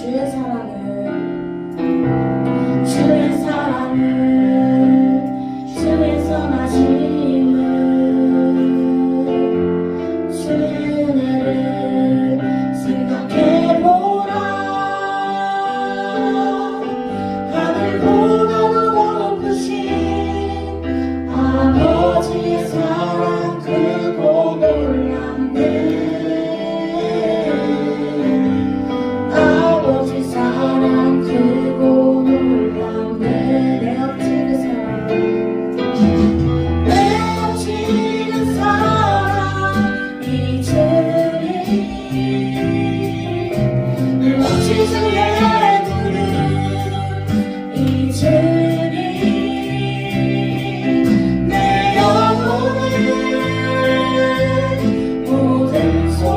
주의 사랑을 주의 사랑을 주의 선하심을 주의 은혜를 생각해보라. 하늘보다도 더 높으신 아버지의 사랑 크고 놀랍네. 아버지 사랑 크고 놀랍네. 내 엎치는 사랑 내 엎치는 사랑 이 주님 내 엎치는 부른 이 주님 내 영혼을 모든 소원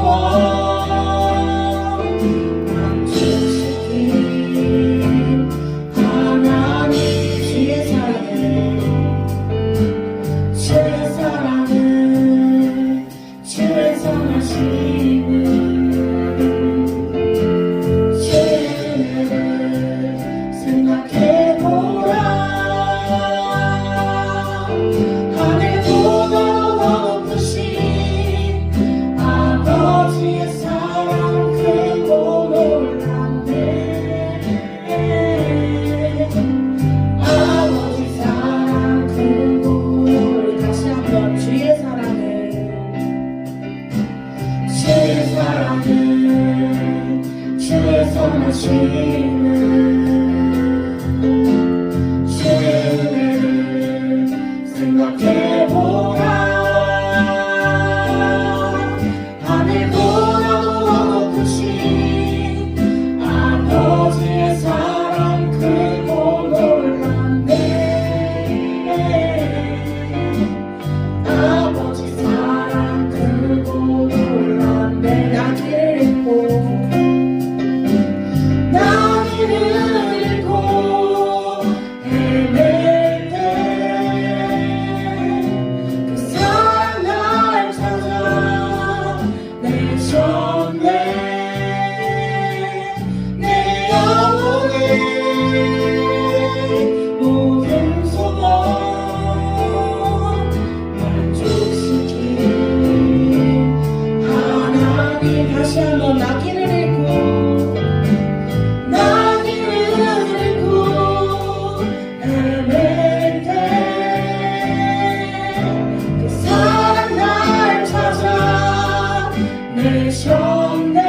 주의 선하심을 주의 은혜를 생각해보라. 하늘보다도 더 높으신 아버지의 사랑 크고 놀랍네. 아버지 사랑 크고 놀랍네. 나 길을 잃고 헤맬 때 그 사랑 날 찾아 내셨네. 내 영혼의 모든 소원 만족시킨 하나님. 다시 한번 나 길을 잃고 내셨네.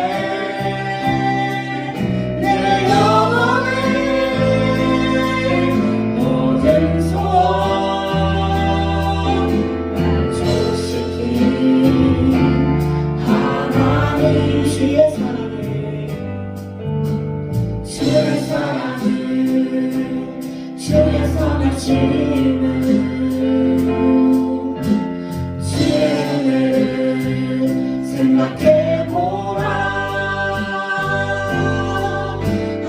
내 영혼의 모든 소원 만족시킨 하나님. 주의 사랑을 주의 사랑을 주의 선하심을 주의 은혜를 생각해보라.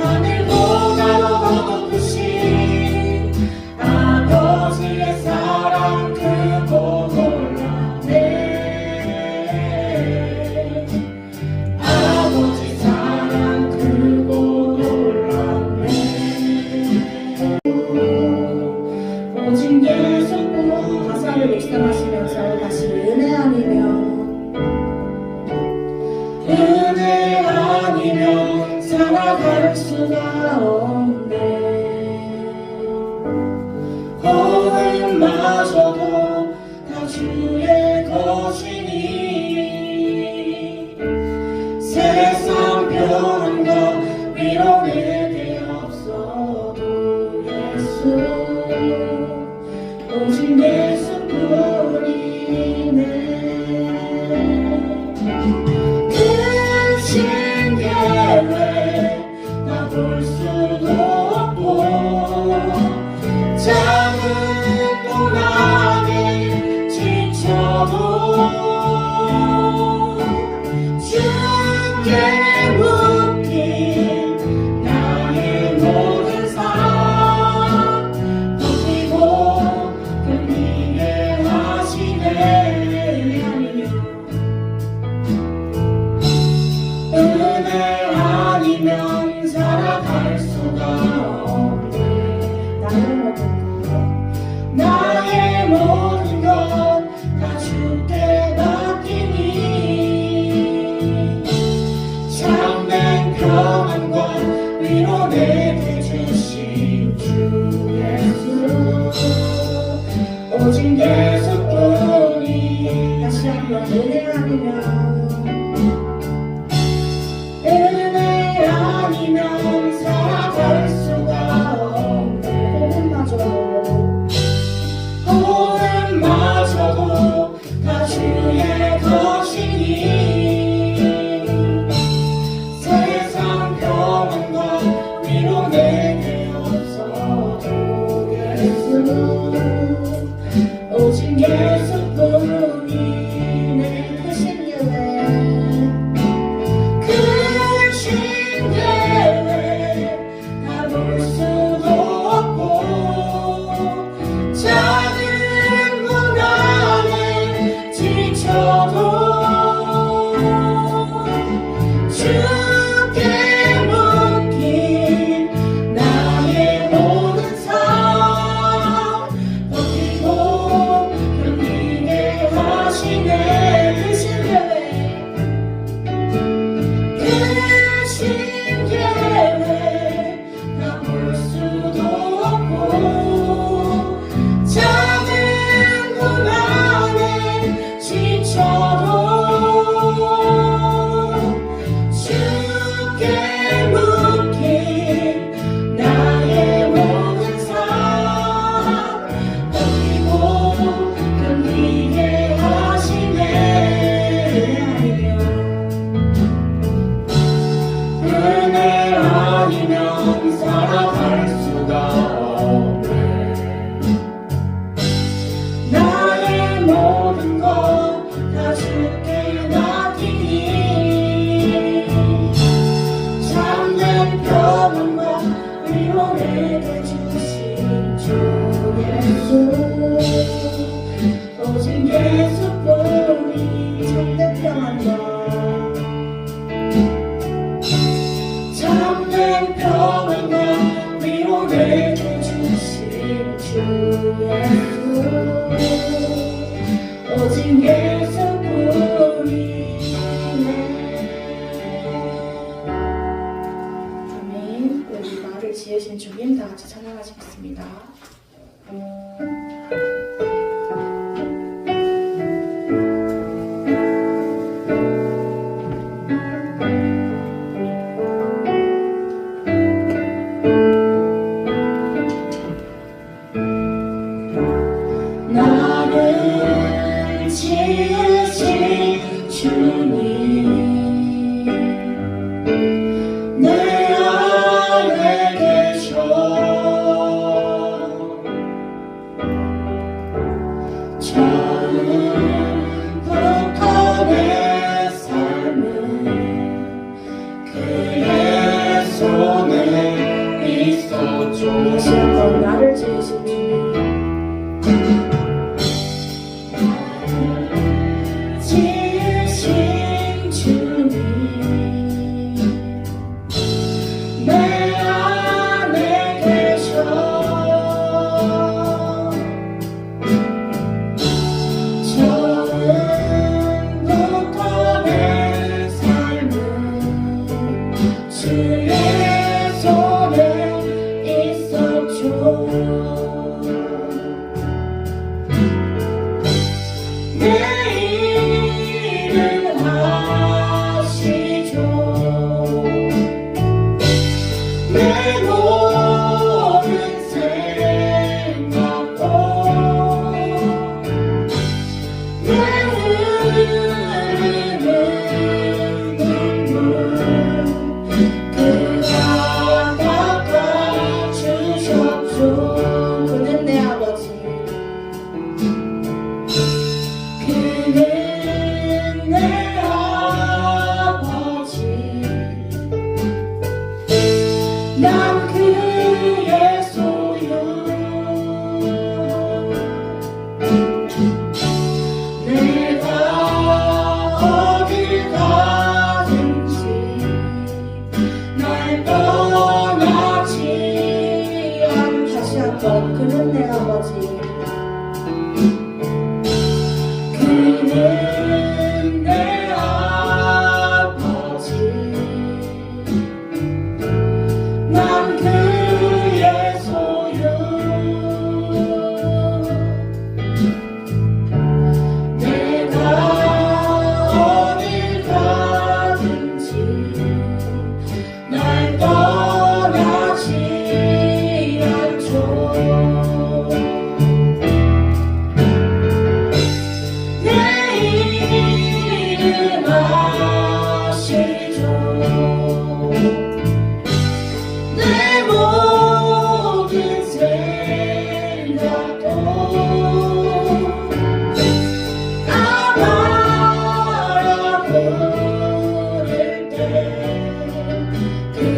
하늘보다도 더 높으신 아버지의 사랑 크고 놀랍네. 아버지 사랑 크고 놀랍네. 오직 예수뿐. 가사를 묵상하시면서 다시 은혜 아니면 살아갈 수가 없네. 호흡마저도 다 주의 것이니 세상 병과 위로는 게 없어도 예수 오직 예수뿐이네. 나 볼 수도 없고 작은 고난에 지쳐도 주께 묶인 나의 모든 삶 버티고 견디게 하시네. 은혜 아니면 없네. 나의 모든 것 다 주께 맡기니 참된 평안과 위로 내게 주신 주 예수 오직 예수뿐이 다시 한번 은혜 아니면 살아갈 수가 없네. 호흡마저도 다 주의 것이니 세상 평안과 위로 내게 없어도 예수 오직 예수뿐이 내 크신 교회 볼 수도 없고 작은 고난에 지쳐도 주께 묶인 나의 모든 삶 버티고 견디게 하시네. 크신 계획 크신 계획 볼 수도 없고 작은 고난에 지쳐도 주께 묶인 나의 모든 삶 버티고 견디게 하시네. 은혜 아니면 살아갈 수가 없네. 나의 모든 것 다 주께 맡기니 참된 평안과 위로 내게 주신 주 예수 오직 예수뿐이 참된 평안과 참된 평안과 위로 내게 주신 주 예수 오직 예수뿐이네. 아멘. 우리 말을 지으신 주님 다 같이 찬양하시겠습니다. 나를 지으신 주님 내 안에 계셔 처음부터 내 삶은 그의 손에 있었죠. 다시 한번 나를 지으신 주님 지으신 주님 내 안에 계셔 처음부터 내 삶은 주의 손에 있었죠. 내 일을 하시죠. 내 모든 생각도 내 흐르는 눈물 그가 닦아주셨죠. 그는 내 아버지 그는 내 아버지 난 그의 소유 내가 어딜 가든지 날 떠나지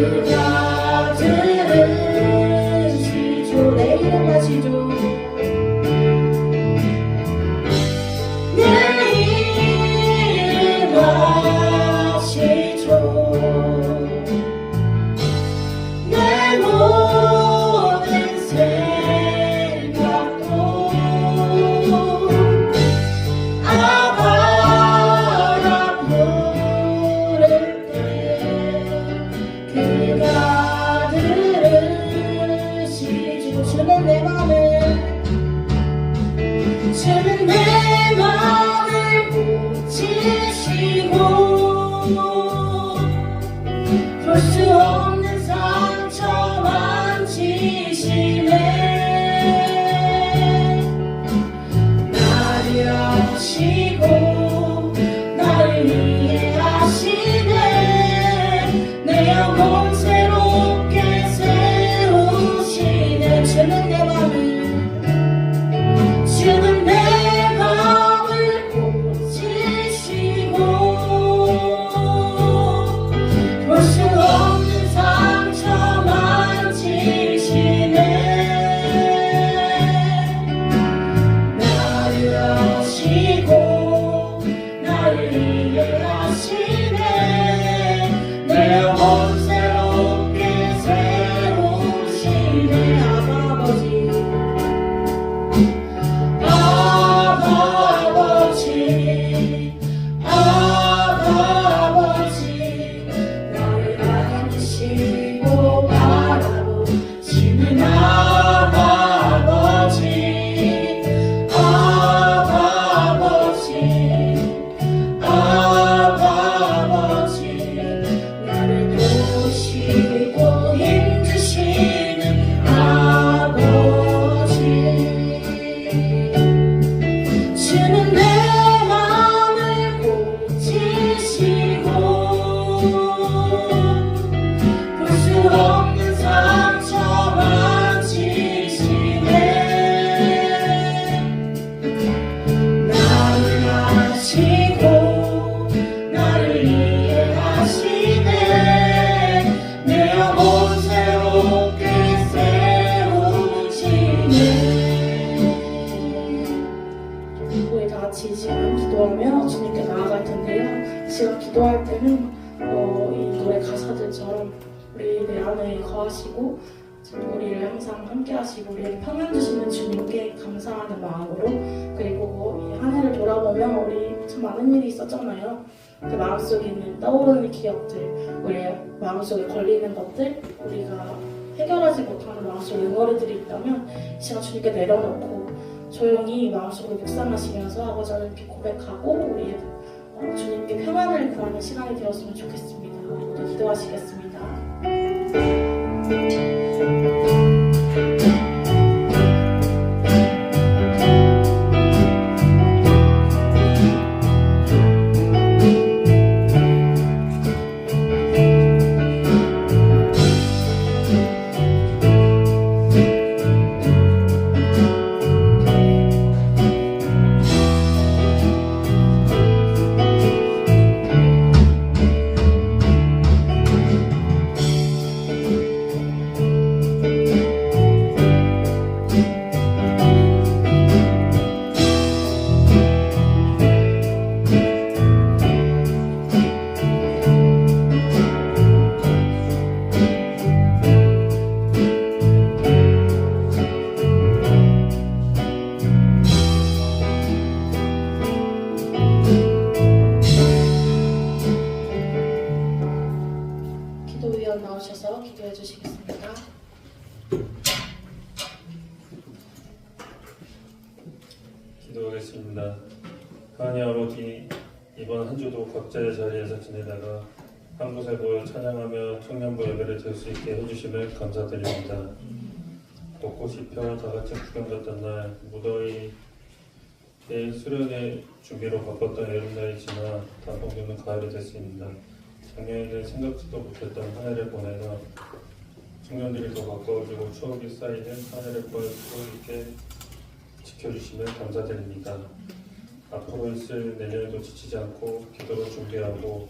그가 들으시죠. 내 이름 하시죠. 내 이름 하시죠. 내 모든 생각도 아바라 부를 때 그가 들으시죠. 주는 내 맘을 고치시고 볼 수 없는 상처 만지시네. 나를 아시고 나를 이해하시네. 내 영혼 새롭게 세우시네. 주는 내 맘을 고치시고 볼 수 없는 상처 만지시네. 나를 아시고 나를 이해하시네. 내 영혼 새롭게 세우시네. 아버지 나를 안으시고 바라보시는 아버지 나를 도우시고 힘주시는 아버지 주는 내 맘을 고치시고 볼 수 없는 상처 만지시네. 나를 아시고 나를 이해하시네. 내 영혼 새롭게 세우시네. 우리 다 같이 이 시간 기도하며 주님께 나아갈 텐데요. 이 시간 기도할 때는 이 노래 가사들처럼 우리 내 안에 거하시고 우리를 항상 함께 하시고 우리에게 평안 주시는 주님께 감사하는 마음으로, 그리고 이 한 해를 돌아보면 우리 참 많은 일이 있었잖아요. 그 마음속에 있는 떠오르는 기억들, 우리의 마음속에 걸리는 것들, 우리가 해결하지 못하는 마음속에 응어리들이 있다면 이 시간 주님께 내려놓고 조용히 마음속으로 묵상하시면서 아버지 하나님께 고백하고 우리의 주님께 평안을 구하는 시간이 되었으면 좋겠습니다. 모두 기도하시겠습니다. 나오셔서 기도해 주시겠습니다. 기도하겠습니다. 하나님 아버지, 이번 한 주도 각자의 자리에서 지내다가 한 곳에 모여 찬양하며 청년부 예배를 드릴 수 있게 해주심을 감사드립니다. 벚꽃이 펴 다같이 구경 갔던 날, 무더위 내일 수련의 준비로 바빴던 여름날이 지나 단풍 가을이 됐습니다. 작년에는 생각지도 못했던 한 해를 보내서 청년들이 더 가까워지고 추억이 쌓이는 한 해를 보낼 수 있게 지켜주시면 감사드립니다. 앞으로 있을 내년에도 지치지 않고 기도로 준비하고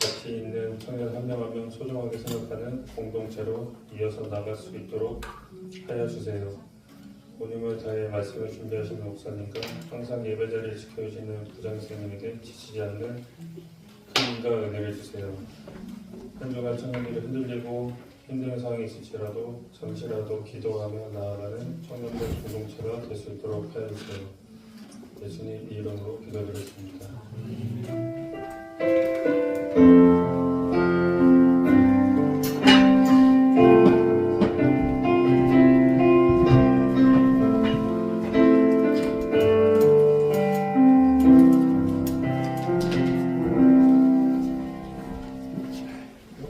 가치 있는 청년 한 명 한 명 소중하게 생각하는 공동체로 이어서 나갈 수 있도록 하여 주세요. 본인을 다해 말씀을 준비하시는 목사님과 항상 예배 자리를 지켜주시는 부장선생님에게 지치지 않는 큰 힘과 은혜를 주세요. 한 주간 청년들이 흔들리고 힘든 상황이 있을지라도 잠시라도 기도하며 나아가는 청년들 공동체가 될 수 있도록 하여 주세요. 예수님 이름으로 기도드렸습니다.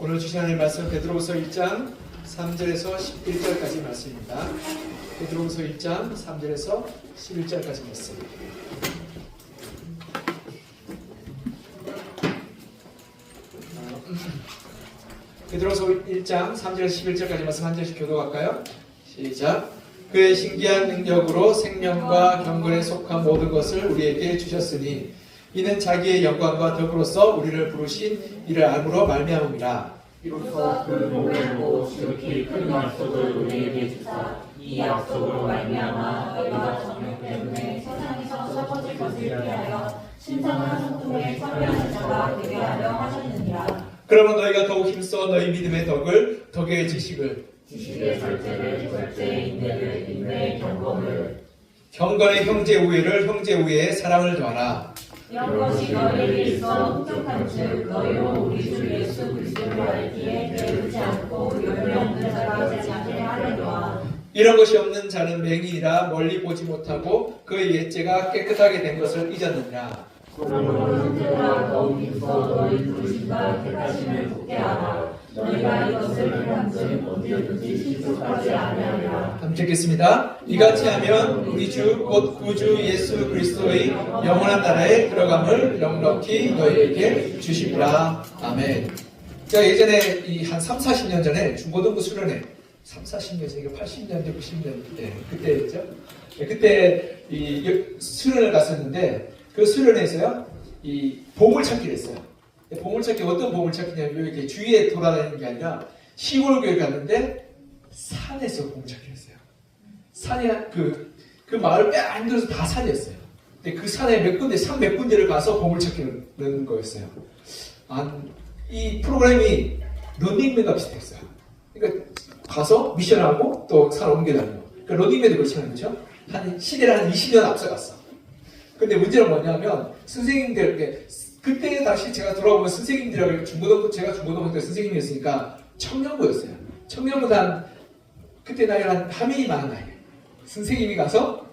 오늘 주신 하나님 말씀 베드로후서 1장 3절에서 11절까지 말씀입니다. 베드로후서 1장 3절에서 11절까지 말씀. 베드로후서 1장 3절에서 11절까지 말씀 한 절씩 교도할까요? 시작. 그의 신기한 능력으로 생명과 경건에 속한 모든 것을 우리에게 주셨으니 이는 자기의 영광과 덕으로서 우리를 부르신 이를 알므로 말미암음이라. 이로써 그 노래로 지극히 큰 약속을 우리에게 주사 이 약속으로 말미암아 너희가 정욕 때문에 세상에서 썩어질 것을 피하여 신성한 성품에 참여하는 자가 되게 하려 하셨느니라. 그러면 너희가 더욱 힘써 너희 믿음의 덕을, 덕의 지식을, 지식의 절제를, 절제의 인내를, 인내의 경건을, 경건의 형제 우애를, 형제 우애에 사랑을 더하라. 이런 것이 너희에게 있어 흡족한즉 너희로 우리 주 예수 그리스도를 알기에 게으르지 않고 열매 없는 자가 되지 않게 하려니와. 이런 것이 없는 자는 맹인이라 멀리 보지 못하고 그의 옛죄가 깨끗하게 된 것을 잊었느니라. 그러므로 형제들아 더욱 힘써 너희 부르심과 택하심을 굳게 하라. 너희가 이것을 행한즉 언제든지 실족하지 아니하리라. 함께 읽겠습니다. 이같이 하면 우리 주 곧 구주 예수 그리스도의 영원한 나라에 들어감을 넉넉히 너희에게 주시리라. 아멘. 제가 예전에 한 3, 40년 전에 중고등부 수련회 3, 40년 전에 80년대, 90년대 그때였죠. 그때 이 수련을 갔었는데 그 수련회에서요 이 보물찾기를 했어요. 보물찾기 어떤 보물찾기냐면 이렇게 주위에 돌아다니는 게 아니라 시골 교회 갔는데 산에서 보물찾기를 했어요. 산이 그 마을 뺨 들어서 다 산이었어요. 근데 그 산에 산 몇 군데를 가서 보물찾기를 하는 거였어요. 이 프로그램이 런닝맨과 비슷했어요. 그러니까 가서 미션하고 또 산 옮겨다니고. 그러니까 런닝맨도 그렇잖아요, 그렇죠? 시대를 한 20년 앞서갔어. 근데 문제는 뭐냐면 선생님들 그때 다시 제가 돌아보면 선생님들하고 제가 중고등부 때 선생님이었으니까 청년부였어요. 청년부 그때 나이가 한민이 많은 나이. 선생님이 가서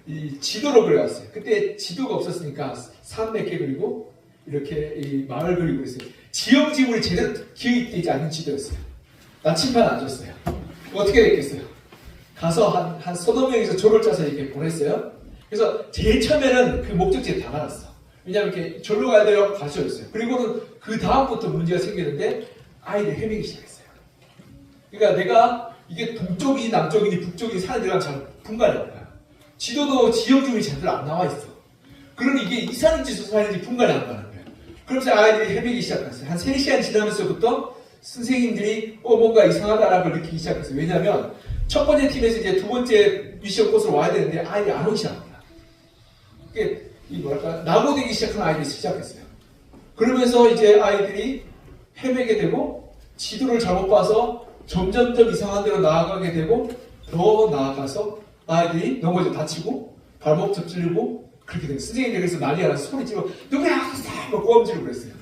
이 지도를 그려왔어요. 그때 지도가 없었으니까 산 몇 개 그리고 이렇게 이 마을 그리고 있어요. 지형 지물이 제대로 기억되지 않는 지도였어요. 나침반 안 줬어요. 어떻게 됐겠어요? 가서 한 서너 명이서 조를 짜서 이렇게 보냈어요. 그래서 제일 처음에는 그 목적지에 다 나갔어. 왜냐면 이렇게 절로 가야 돼요. 가르쳐줬어요. 그리고는 그 다음부터 문제가 생기는데 아이들이 헤매기 시작했어요. 그러니까 내가 이게 동쪽이니 남쪽이니 북쪽이니 산에 들어가면 잘 분간이 안 가요. 지도도 지형지물이 제대로 안 나와 있어. 그러니 이게 이 산인지 저 산인지 분간이 안 가는 거예요. 그러면서 아이들이 헤매기 시작했어요. 한 3시간 지나면서부터 선생님들이 뭔가 이상하다라고 느끼기 시작했어요. 왜냐하면 첫 번째 팀에서 이제 두 번째 미션 코스로 와야 되는데 아이들이 안 오기 시작합니다. 그게 낙오되기 시작한 아이들이 시작했어요. 그러면서 이제 아이들이 헤매게 되고 지도를 잘못 봐서 점점점 이상한 데로 나아가게 되고 더 나아가서 아이들이 넘어져 다치고 발목 접질리고 그렇게 돼요. 선생님들이 그래서 난리가 나서 소리 지르고 누구야! 막 꼬엄지르고 그랬어요.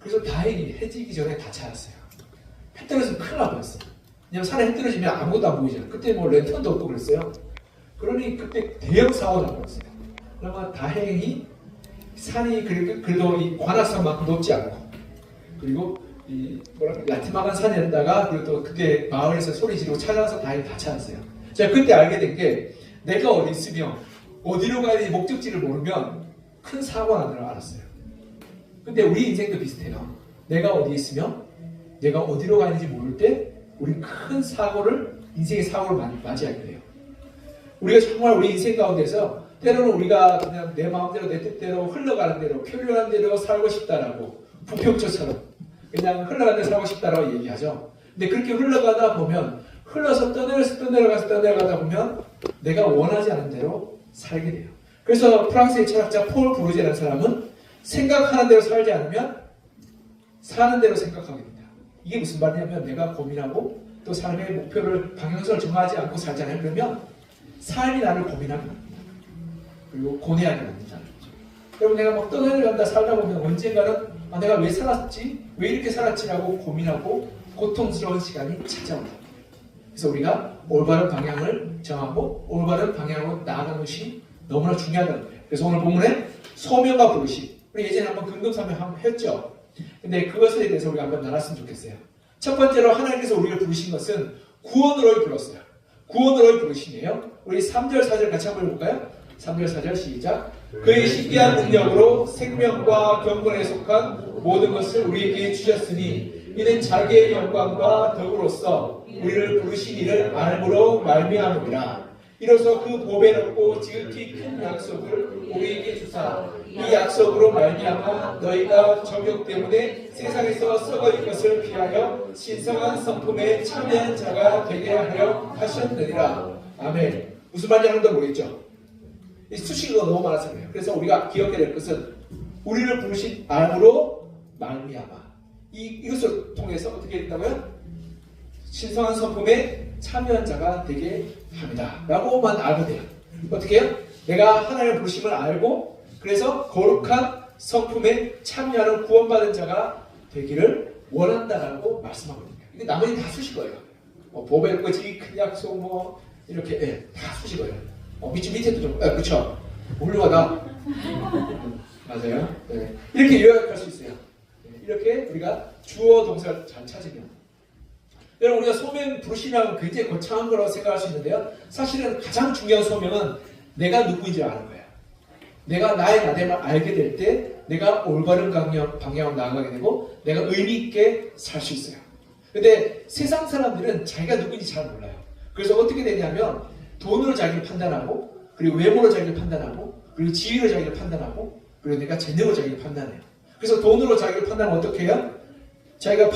그래서 다행히 해 지기 전에 다 찾았어요. 해 떨어지면 큰일 나버렸어요. 왜냐면 산에 해 떨어지면 아무것도 안 보이잖아요. 그때 뭐 랜턴도 없고 그랬어요. 그러니 그때 대형 사고가 나버렸어요. 그러면 다행히 산이 그래도 이 관악산만큼 높지 않고 그리고 야티막한 산이었다가 그래도 그때 마을에서 소리 지르고 찾아서 다행히 다 찾았어요. 제가 그때 알게 된 게 내가 어디 있으면 어디로 가야 되는지 목적지를 모르면 큰 사고가 나는 걸 알았어요. 근데 우리 인생도 비슷해요. 내가 어디 있으면 내가 어디로 가야 되는지 모를 때 우리 큰 사고를 인생의 사고를 맞이하게 돼요. 우리가 정말 우리 인생 가운데서 때로는 우리가 그냥 내 마음대로 내 뜻대로 흘러가는 대로 편리한 대로 살고 싶다라고 부평초처럼 그냥 흘러가는 대로 살고 싶다라고 얘기하죠. 근데 그렇게 흘러가다 보면 흘러서 떠내려가다 보면 내가 원하지 않은 대로 살게 돼요. 그래서 프랑스의 철학자 폴 브루제라는 사람은 생각하는 대로 살지 않으면 사는 대로 생각하게 된다. 이게 무슨 말이냐면 내가 고민하고 또 삶의 목표를 방향성을 정하지 않고 살잖아요. 그러면 삶이 나를 고민하게 됩니다. 그리고 고뇌하게 됩니다. 여러분 내가 막 떠내려간다 살다 보면 언젠가는 내가 왜 살았지? 왜 이렇게 살았지라고 고민하고 고통스러운 시간이 찾아온다. 그래서 우리가 올바른 방향을 정하고 올바른 방향으로 나아가는 것이 너무나 중요하다는 거예요. 그래서 오늘 본문에 소명과 부르심, 우리 예전에 한번 금금사명 한번 했죠. 근데 그것에 대해서 우리가 한번 나눴으면 좋겠어요. 첫 번째로 하나님께서 우리를 부르신 것은 구원으로 불렀어요. 구원으로 부르심이에요. 우리 3절 4절 같이 한번 볼까요? 3절 4절 시작. 그의 신기한 능력으로 생명과 경건에 속한 모든 것을 우리에게 주셨으니 이는 자기의 영광과 덕으로서 우리를 부르신 이를 알므로 말미암음이라. 이로써 그 보배롭고 지극히 큰 약속을 우리에게 주사 이 약속으로 말미암아 너희가 정욕 때문에 세상에서 썩어질 것을 피하여 신성한 성품에 참여한 자가 되게 하려 하셨느니라. 아멘. 무슨 말인지 하나도 모르겠죠? 이 수식어가 너무 많아서 그래요. 그래서 우리가 기억해야 될 것은 우리를 부르신 알므로 말미암아. 이것을 통해서 어떻게 된다고요? 신성한 성품에 참여한 자가 되게 합니다. 라고만 알면 돼요. 어떻게 해요? 내가 하나님의 부르심을 알고 그래서 거룩한 성품에 참여하는 구원받은 자가 되기를 원한다라고 말씀하거든요. 이게 나머지 다 수식어예요. 보배롭고 지극히 큰 약속 이렇게 다 수식어예요. 밑에도 좀 그렇죠? 훌륭하다. 맞아요. 네. 이렇게 요약할 수 있어요. 이렇게 우리가 주어 동사를 잘 찾으면 여러분 우리가 소명 부르심이라면 굉장히 거창한 거라고 생각할 수 있는데요. 사실은 가장 중요한 소명은 내가 누구인지 아는 거예요. 내가 나의 나됨을 알게 될 때 내가 올바른 방향으로 나아가게 되고 내가 의미 있게 살 수 있어요. 근데 세상 사람들은 자기가 누구인지 잘 몰라요. 그래서 어떻게 되냐면 돈으로 자기를 판단하고 그리고 외모로 자기를 판단하고 그리고 지위로 자기를 판단하고 그리고 내가 재능으로 자기를 판단해요. 그래서 돈으로 자기를 판단하면 어떻게 해요? 자기가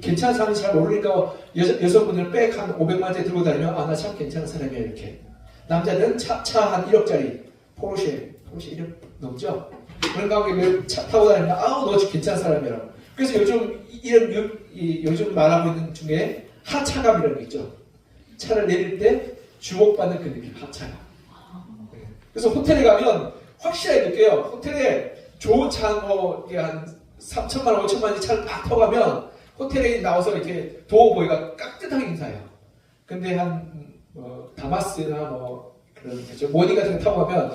괜찮은 사람인지 잘 모르니까 여성분들 백 한 500만원짜리 들고 다니면 나 참 괜찮은 사람이야 이렇게. 남자들은 차 한 1억짜리 포르쉐 1억 넘죠? 그런 가격에 차 타고 다니면 너 괜찮은 사람이라고. 그래서 요즘 말하고 있는 중에 하차감이라는 게 있죠. 차를 내릴 때 주목받는 그 느낌, 하차감. 그래서 호텔에 가면 확실하게 느껴요. 호텔에 좋은 차 한 3천만 원, 5천만 원짜리 차를 딱 타고 가면 호텔에 나와서 이렇게 도어보이가 깍듯하게 인사해요. 근데 다마스나 그런 모닝 같은 거 타고 가면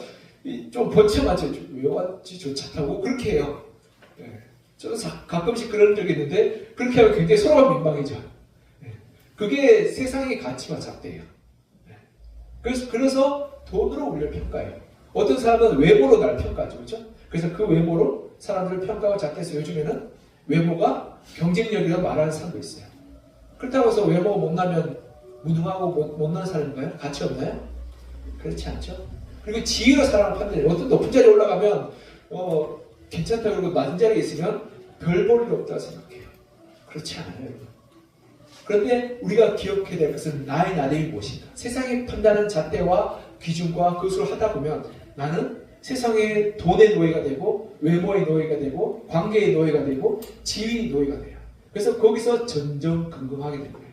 좀 번쩍하죠. 왜 왔지 저 차 타고 그렇게 해요. 저는 가끔씩 그런 적이 있는데 그렇게 하면 굉장히 서로가 민망해져. 그게 세상의 가치와 잣대예요. 그래서 돈으로 우리를 평가해요. 어떤 사람은 외모로 나를 평가하죠. 그렇죠? 그래서 그 외모로 사람들을 평가하고 잣대해서 요즘에는 외모가 경쟁력이라고 말하는 사람도 있어요. 그렇다고 해서 외모가 못나면 무능하고 못난 사람인가요? 가치 없나요? 그렇지 않죠. 그리고 지위로 사람을 판단해요. 어떤 높은 자리에 올라가면 괜찮다 그러고 낮은 자리에 있으면 별 볼 일 없다고 생각해요. 그렇지 않아요, 여러분. 그런데 우리가 기억해야 될 것은 나의 나됨이 무엇인가. 세상이 판단하는 잣대와 기준과 그것을 하다 보면 나는 세상의 돈의 노예가 되고 외모의 노예가 되고 관계의 노예가 되고 지위의 노예가 돼요. 그래서 거기서 전전긍긍하게 된 거예요.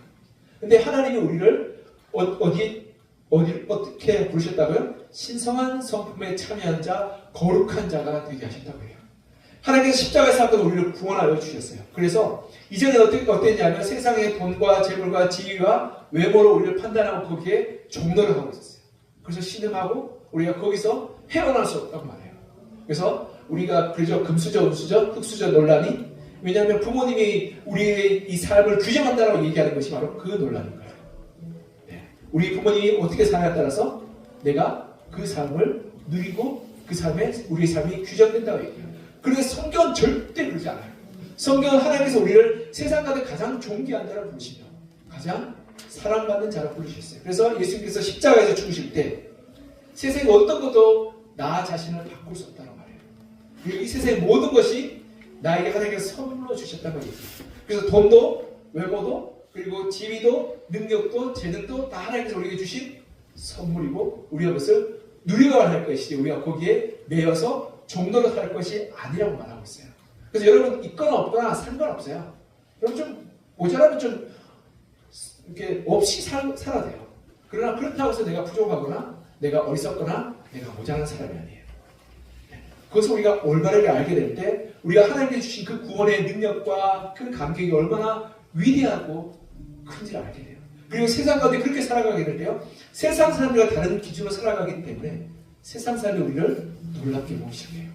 근데 하나님이 우리를 어떻게 부르셨다고요? 신성한 성품에 참여한 자, 거룩한 자가 되게 하셨다고 해요. 하나님께서 십자가의 사건으로 우리를 구원하여 주셨어요. 그래서 이전에 어땠냐면 세상의 돈과 재물과 지위와 외모로 우리를 판단하고 거기에 종노를 하고 있었어요. 그래서 신음하고 우리가 거기서 헤어날 수 없다고 말해요. 그래서 우리가 그저 금수저, 은수저, 흙수저 논란이 왜냐하면 부모님이 우리의 이 삶을 규정한다고 얘기하는 것이 바로 그 논란인 거예요. 우리 부모님이 어떻게 사냐에 따라서 내가 그 삶을 누리고 그 삶에 우리의 삶이 규정된다고 얘기해요. 그런데 성경은 절대 그러지 않아요. 성경은 하나님께서 우리를 세상 가운데 가장 존귀한 자로 부르시며 가장 사랑받는 자로 부르셨어요. 그래서 예수님께서 십자가에서 죽으실 때 세상의 어떤 것도 나 자신을 바꿀 수 없다는 말이에요. 그리고 이 세상의 모든 것이 나에게 하나님께서 선물로 주셨단 말이에요. 그래서 돈도 외모도 그리고 지위도 능력도 재능도 다 하나님께서 우리에게 주신 선물이고 우리가 그것을 누리고야 할 것이지 우리가 거기에 매여서 종노릇 할 것이 아니라고 말하고 있어요. 그래서 여러분 있거나 없거나 상관없어요. 여러분 좀 모자라면 좀 이렇게 없이 살아야 돼요. 그러나 그렇다고 해서 내가 부족하거나 내가 어리석거나 내가 모자란 사람이 아니에요. 그것을 우리가 올바르게 알게 될 때 우리가 하나님께 주신 그 구원의 능력과 그 감격이 얼마나 위대하고 큰지를 알게 돼요. 그리고 세상 가운데 그렇게 살아가게 될 때요. 세상 사람들과 다른 기준으로 살아가기 때문에 세상 사람들이 우리를 놀랍게 보기 시작해요.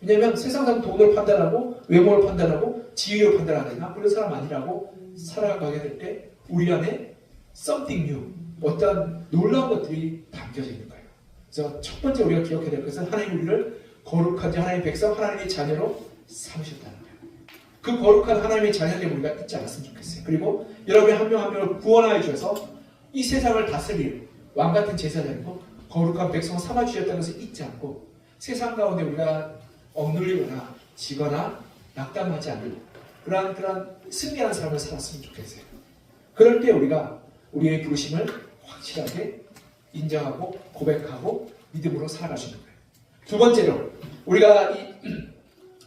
왜냐하면 세상 사람은 돈을 판단하고 외모를 판단하고 지위를 판단하니까 그런 사람 아니라고 살아가게 될 때 우리 안에 something new, 어떤 놀라운 것들이 담겨져 있는 거예요. 그래서 첫 번째 우리가 기억해야 될 것은 하나님 우리를 거룩한 자, 하나님의 백성, 하나님의 자녀로 삼으셨다는 거예요. 그 거룩한 하나님의 자녀됨을 우리가 잊지 않았으면 좋겠어요. 그리고 여러분이 한 명 한 명을 구원하여 주셔서 이 세상을 다스릴 왕같은 제사장이고 거룩한 백성을 삼아주셨다는 것을 잊지 않고 세상 가운데 우리가 억눌리거나 지거나 낙담하지 않는 그러한 승리하는 삶을 살았으면 좋겠어요. 그럴 때 우리가 우리의 부르심을 확실하게 인정하고 고백하고 믿음으로 살아갈 수 있는 거예요. 두 번째로 우리가 이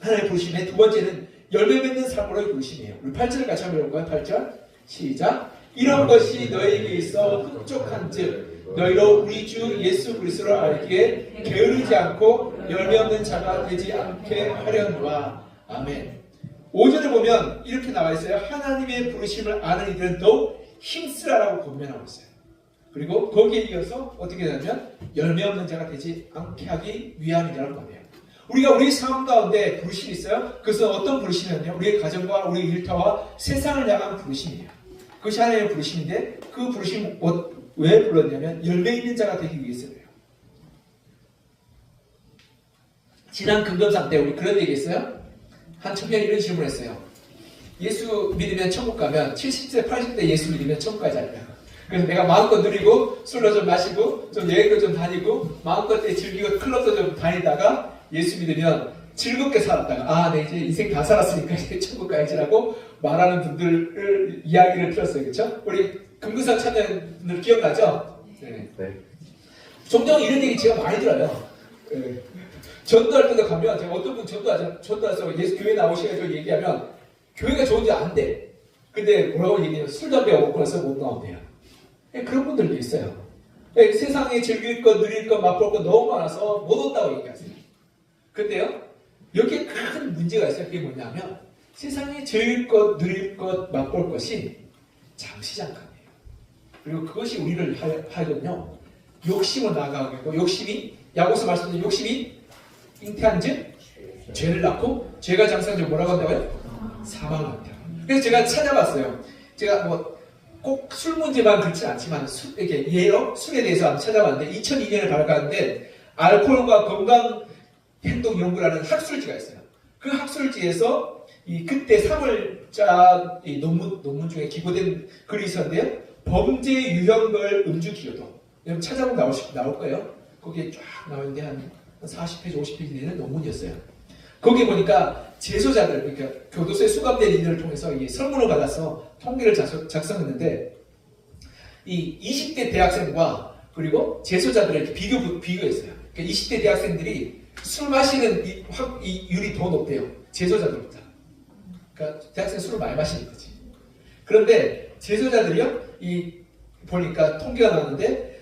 하나님의 부르심의 두 번째는 열매 맺는 삶으로의 부르심이에요. 우리 8절을 같이 한번 해볼까요? 8절 시작. 이런 것이 너희에게 있어 흡족한즉 너희로 우리 주 예수 그리스도를 알기에 게으르지 않고 열매 없는 자가 되지 않게 하려노라. 아멘. 5절을 보면 이렇게 나와 있어요. 하나님의 부르심을 아는 이들은 더욱 힘쓰라라고 권면하고 있어요. 그리고 거기에 이어서 어떻게 되냐면 열매 없는 자가 되지 않게 하기 위함이라는 거예요. 우리가 우리 삶 가운데 부르심이 있어요. 그것은 어떤 부르심이냐면 우리의 가정과 우리의 일터와 세상을 향한 부르심이에요. 그것이 하나님의 부르심인데 그 부르심 왜 불렀냐면 열매 있는 자가 되기 위해서예요. 지난 금금상 때 우리 그런 얘기 했어요. 한 청년이 이런 질문을 했어요. 예수 믿으면 천국 가면 70세, 80대 예수 믿으면 천국 가지 않냐. 그래서 내가 마음껏 누리고 술도 좀 마시고 좀 여행도 좀 다니고 마음껏 즐기고 클럽도 좀 다니다가 예수 믿으면 즐겁게 살았다가 네 이제 인생 다 살았으니까 이제 천국 가야지라고 말하는 분들을 이야기를 들었어요. 그렇죠? 우리 금금상 청년들 기억나죠? 네. 종종 이런 얘기 제가 많이 들어요. 네. 전도할 때도 가면 제가 어떤 분 전도해서 예수 교회 나오셔가지고 얘기하면 교회가 좋은지 안 돼. 근데 뭐라고 얘기해요? 술, 담배 먹고 나서 못 나온대요. 그런 분들도 있어요. 세상에 즐길 것, 누릴 것, 맛볼 것 너무 많아서 못 온다고 얘기하세요. 근데요, 여기에 큰 문제가 있어요. 그게 뭐냐면 세상에 즐길 것, 누릴 것, 맛볼 것이 잠시잠깐이에요. 그리고 그것이 우리를 하여금요 욕심을 나가게 하고 욕심이 야고보서 말씀드린 욕심이 잉태한즉 죄를 낳고 죄가 장사한즉 뭐라고 한다고요? 사망을 한다. 그래서 제가 찾아봤어요. 제가 꼭 술 문제만 그렇지 않지만 이렇게 예로 술에 대해서 한번 찾아봤는데 2002년에 발간된 알코올과 건강 행동 연구라는 학술지가 있어요. 그 학술지에서 그때 3월자 논문 중에 기고된 글이 있었는데요. 범죄 유형별 음주 기여도 여러분 찾아보면 나올 거예요. 거기에 쫙 나오는데 한 40페이지, 50페이지 되는 논문이었어요. 거기 보니까 재소자들, 그러니까 교도소에 수감된 이들을 통해서 설문을 받아서 통계를 작성했는데 이 20대 대학생과 그리고 재소자들을 이렇게 비교했어요. 그러니까 20대 대학생들이 술 마시는 이 율이 더 높대요. 재소자들보다. 그러니까 대학생 술을 많이 마시는 거지. 그런데 재소자들이요, 보니까 통계가 나왔는데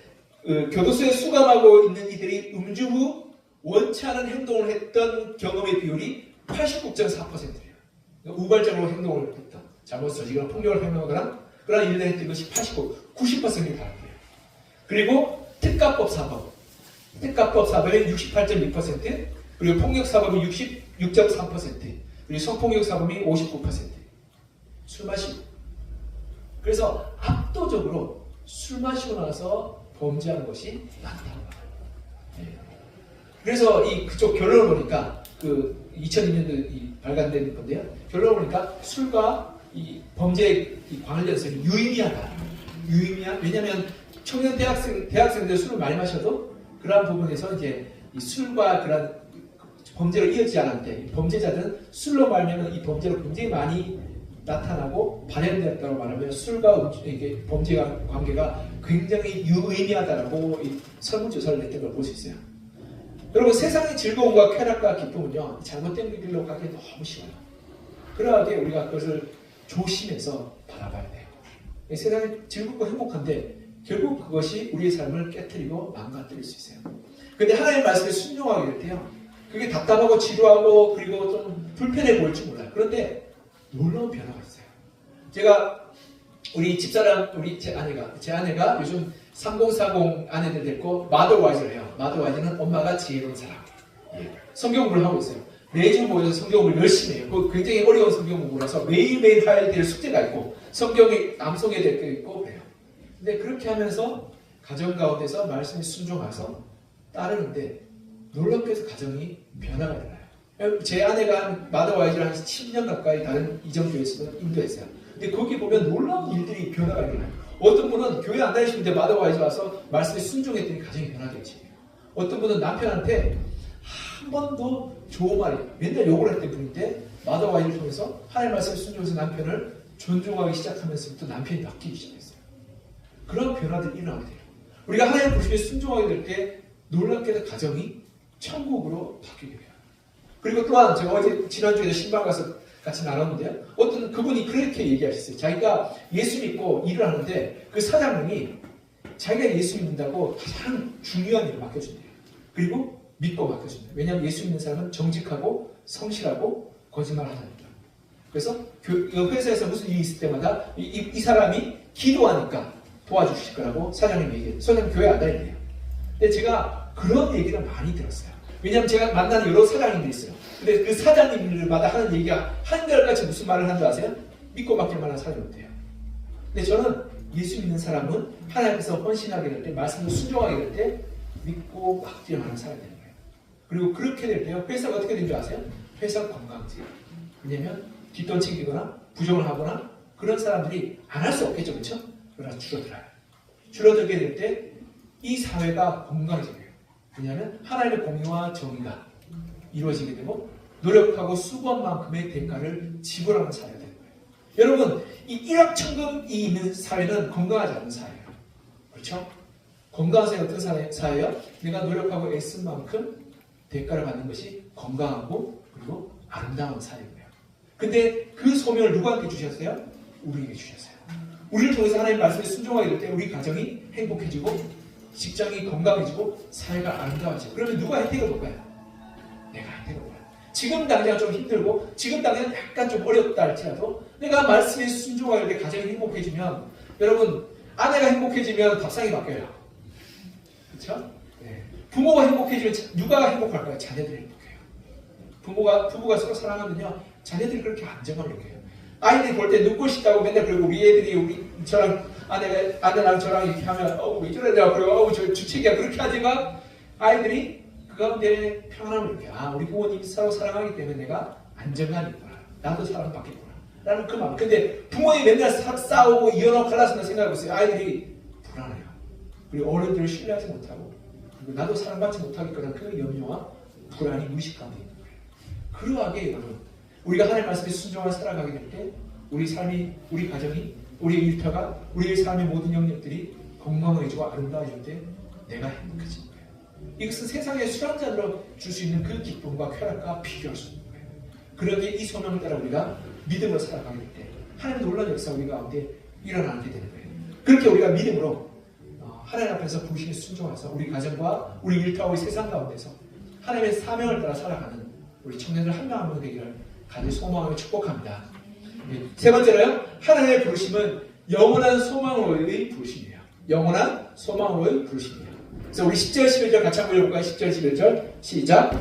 교도소에 수감하고 있는 이들이 음주 후 원치 않은 행동을 했던 경험의 비율이 89.4%예요. 우발적으로 행동을 했던, 잘못 저지거나 폭력을 행동하거나 그런 일을 했던 것이 90%이 다릅니다. 그리고 특가법 사범이 68.2%, 그리고 폭력 사범이 66.3%, 그리고 성폭력 사범이 59%. 술 마시고. 그래서 압도적으로 술 마시고 나서 범죄하는 것이 많다고 합니다. 그래서 그쪽 결론을 보니까 2002년도 발간된 건데요. 결론을 보니까 술과 범죄에 관련해서 유의미하다. 왜냐하면 청년 대학생들 술을 많이 마셔도 그러한 부분에서 이제 이 술과 그런 범죄로 이어지지 않았는데 범죄자들은 술로 말미암아 이 범죄로 굉장히 많이 나타나고 발현되었다고 말하면 술과 이게 범죄와 관계가 굉장히 유의미하다라고 이 설문조사를 냈던 걸 볼 수 있어요. 여러분 세상의 즐거움과 쾌락과 기쁨은요 잘못된 길로 가기 너무 쉬워요. 그러하게 우리가 그것을 조심해서 바라봐야 돼요. 이 세상이 즐겁고 행복한데 결국 그것이 우리의 삶을 깨트리고 망가뜨릴 수 있어요. 근데 하나님의 말씀에 순종하게 될 때요 그게 답답하고 지루하고 그리고 좀 불편해 보일지 몰라요. 그런데 놀라운 변화가 있어요. 제가 우리 집사람 제 아내가 요즘 3040 아내들 데리고 마더와이즈를 해요. 마더와이즈는 엄마가 지혜로운 사람. 성경 공부를 하고 있어요. 매주 모여서 성경 공부를 열심히 해요. 그 굉장히 어려운 성경 공부라서 매일매일 해야 될 숙제가 있고 성경이 암송해야 될 게 있고 그래요. 근데 그렇게 하면서 가정 가운데서 말씀에 순종해서 따르는데 놀랍게도 가정이 변화가 일어나요. 제 아내가 마더와이즈를 한 10년 가까이 다른 이정교회에서 인도했어요. 근데 거기 보면 놀라운 일들이 변화가 일어나요. 어떤 분은 교회 안 다니시는데 마더와이즈 와서 말씀에 순종했더니 가정이 변화되지. 어떤 분은 남편한테 한 번도 좋은 말이 맨날 욕을 했던 분인데 마더와이즈를 통해서 하나님 말씀에 순종해서 남편을 존중하기 시작하면서부터 남편이 바뀌기 시작했어요. 그런 변화들이 일어나게 돼요. 우리가 하나님 부르심에 순종하게 될 때 놀랍게도 가정이 천국으로 바뀌게 돼요. 그리고 또한 제가 어제 지난주에 신방 가서 같이 나눴는데요. 어떤 그분이 그렇게 얘기하셨어요. 자기가 예수 믿고 일을 하는데 그 사장님이 자기가 예수 믿는다고 가장 중요한 일을 맡겨준대요. 그리고 믿고 맡겨준대요. 왜냐하면 예수 믿는 사람은 정직하고 성실하고 거짓말 하지 않는다. 그래서 회사에서 무슨 일이 있을 때마다 이 사람이 기도하니까 도와주실 거라고 사장님이 얘기해요. 사장님 교회 안 다니네요. 근데 제가 그런 얘기를 많이 들었어요. 왜냐하면 제가 만나는 여러 사장님들이 있어요. 근데 그 사장님들마다 하는 얘기가 한결같이 무슨 말을 하는 줄 아세요? 믿고 맡길 만한 사람이 없대요. 근데 저는 예수 믿는 사람은 하나님 앞에서 헌신하게 될 때, 말씀을 순종하게 될 때 믿고 맡길 만한 사람이 되는 거예요. 그리고 그렇게 될 때요, 회사가 어떻게 된 줄 아세요? 회사 건강해져요. 왜냐하면 뒷돈 챙기거나 부정을 하거나 그런 사람들이 안 할 수 없겠죠, 그렇죠? 그러나 줄어들어요. 줄어들게 될 때 이 사회가 건강해져요. 왜냐하면 하나님의 공의와 정의가 이루어지게 되고 노력하고 수고한 만큼의 대가를 지불하는 사회가 되는 거예요. 여러분, 이 일확천금이 있는 사회는 건강하지 않은 사회예요. 그렇죠? 건강한 사회가 어떤 사회예요? 내가 노력하고 애쓴 만큼 대가를 받는 것이 건강하고 그리고 아름다운 사회예요. 근데 그 소명을 누구한테 주셨어요? 우리에게 주셨어요. 우리를 통해서 하나님 말씀에 순종하게 될 때 우리 가정이 행복해지고 직장이 건강해지고 사회가 아름다워지고 그러면 누가 혜택을 볼까요? 내가 혜택을 볼까요? 지금 당장 좀 힘들고 지금 당장 약간 좀 어렵다 할지라도 내가 말씀에 순종하게 될 때 가정이 행복해지면 여러분 아내가 행복해지면 밥상이 바뀌어요. 그렇죠? 네. 부모가 행복해지면 누가 행복할까요? 자녀들이 행복해요. 부부가 서로 사랑하면요 자녀들이 그렇게 안정감을 느껴요. 아이들이 볼 때 눈꼴 싶다고 맨날 그러고 우리 애들이 저랑 아내랑 저랑 이렇게 하면 왜 저래 내가 그러고 저 주책이야 그렇게 하지만 아이들이 그 가운데 평안함을 느껴요. 우리 부모님이 서로 사랑하기 때문에 내가 안정감이 있구나. 나도 사랑받겠구나. 라는 그 마음. 근데 부모님이 맨날 싸우고 이혼하고 갈라서는 생각해보세요. 아이들이 불안해요. 그리고 어른들을 신뢰하지 못하고 그리고 나도 사랑받지 못하겠구나. 그 염려와 불안이 무의식 가운데 있는 거예요. 그러하게 여러분 우리가 하나님 말씀에 순종하여 살아가게 될 때 우리 삶이, 우리 가정이, 우리의 일터가, 우리의 삶의 모든 영역들이 건강해지고 아름다워질 때 내가 행복해지는 거예요. 이것은 세상의 술 한 잔으로 줄 수 있는 그 기쁨과 쾌락과 비교할 수 없는 거예요. 그러기에 이 소명을 따라 우리가 믿음으로 살아가게 될 때 하나님의 놀라운 역사가 우리 가운데 일어나게 되는 거예요. 그렇게 우리가 믿음으로 하나님 앞에서 부르심에 순종해서 우리 가정과 우리 일터와 우리 세상 가운데서 하나님의 사명을 따라 살아가는 우리 청년들 한 명 한 명 되기를 간절히 소망하며 축복합니다. 세 번째로요. 하나님의 부르심은 영원한 소망으로의 부르심이에요. 영원한 소망으로의 부르심이에요. 그래서 우리 10절 11절 같이 한번 읽어볼까요? 10절 11절 시작.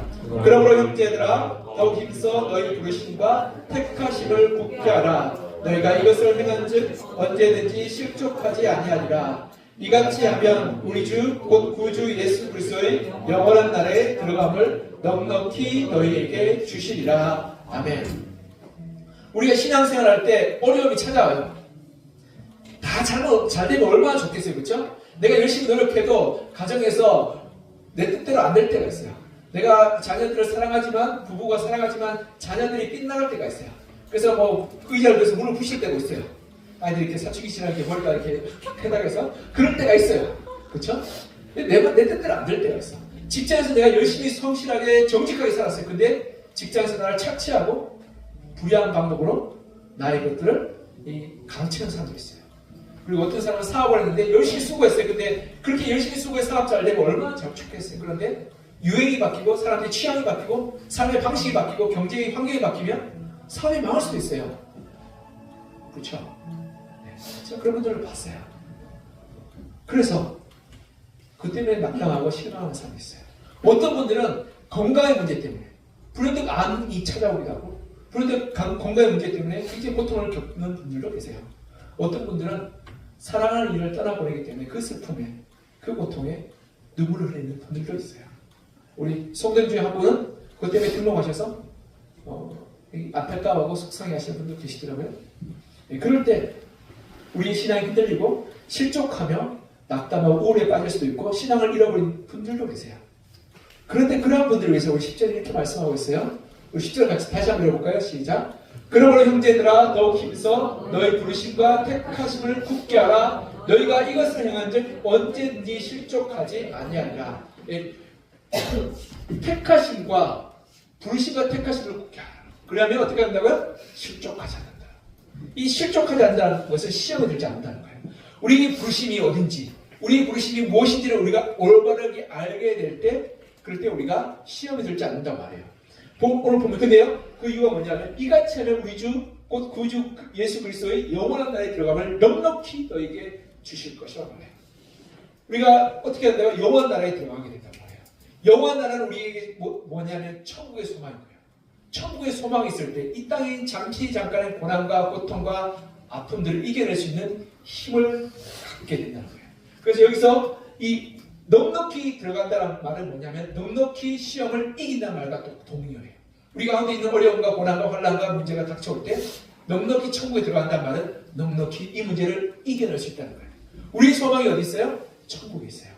그러므로 형제들아 더욱 힘써 너희 부르심과 택하심을 굳게 하라. 너희가 이것을 행한즉 언제든지 실족하지 아니하리라. 이같이 하면 우리 주 곧 구주 예수 그리스도의 영원한 나라에 들어감을 넉넉히 너희에게 주시리라. 아멘. 우리가 신앙생활 할 때 어려움이 찾아와요. 다 잘 되면 얼마나 좋겠어요. 그렇죠? 내가 열심히 노력해도 가정에서 내 뜻대로 안 될 때가 있어요. 내가 자녀들을 사랑하지만, 부부가 사랑하지만 자녀들이 빗나갈 때가 있어요. 그래서 뭐 의자를 들어서 문을 부실 때가 있어요. 아이들이 이렇게 사춘기 지나게 머리가 이렇게 해당해서 그럴 때가 있어요. 그렇죠? 내 뜻대로 안 될 때가 있어. 직장에서 내가 열심히 성실하게 정직하게 살았어요. 근데 직장에서 나를 착취하고 불의한 방법으로 나의 것들을 가르치는 사람도 있어요. 그리고 어떤 사람은 사업을 했는데 열심히 수고했어요. 근데 그렇게 열심히 수고해서 사업 잘 되고 얼마나 잘 좋겠어요. 그런데 유행이 바뀌고 사람들의 취향이 바뀌고 삶의 방식이 바뀌고 경제의 환경이 바뀌면 사업이 망할 수도 있어요. 그렇죠? 네. 제가 그런 분들을 봤어요. 그래서 그 때문에 낙담하고 실망하는 사람이 있어요. 어떤 분들은 건강의 문제 때문에 불현듯 암이 찾아오기도 하고 불현듯 건강의 문제 때문에 굉장히 고통을 겪는 분들도 계세요. 어떤 분들은 사랑하는 일을 떠나보내기 때문에 그 슬픔에 그 고통에 눈물을 흘리는 분들도 있어요. 우리 성도님 중에 한 분은 그것 때문에 등록하셔서 안타까워하고 속상해 하시는 분도 계시더라고요. 네, 그럴 때 우리의 신앙이 흔들리고 실족하며 낙담하고 우울에 빠질 수도 있고 신앙을 잃어버린 분들도 계세요. 그런데 그런 분들을 위해서 우리 10절에 이렇게 말씀하고 있어요. 우리 10절 같이 다시 한번 읽어볼까요? 시작. 그러므로 형제들아 더욱 힘써 너희 부르심과 택하심을 굳게 하라. 너희가 이것을 행한즉 언제든지 실족하지 아니하리라. 택하심과 부르심과 택하심을 굳게 하라. 그러면 어떻게 한다고요? 실족하지 않는다. 이 실족하지 않는다는 것은 시험에 들지 않는다는 거예요. 우리의 부르심이 어딘지, 우리의 부르심이 무엇인지를 우리가 올바르게 알게 될 때, 그럴 때 우리가 시험에 들지 않는단 말이에요. 오늘 보면 근데요, 그 이유가 뭐냐면 이같이 하면 우리 주 곧 구주 예수 그리스도의 영원한 나라에 들어감을 넉넉히 너에게 주실 것이라고 해요. 우리가 어떻게 한다고요? 영원한 나라에 들어가게 된단 말이에요. 영원한 나라는 우리에게 뭐냐면 천국의 소망인 거예요. 천국의 소망이 있을 때 이 땅의 잠시 잠깐의 고난과 고통과 아픔들을 이겨낼 수 있는 힘을 갖게 된다는 거예요. 그래서 여기서 이 넉넉히 들어간다는 말은 뭐냐면 넉넉히 시험을 이긴다는 말과 또 동의어예요. 우리 가운데 있는 어려움과 고난과 환난과 문제가 닥쳐올 때 넉넉히 천국에 들어간다는 말은 넉넉히 이 문제를 이겨낼 수 있다는 거예요. 우리의 소망이 어디 있어요? 천국에 있어요.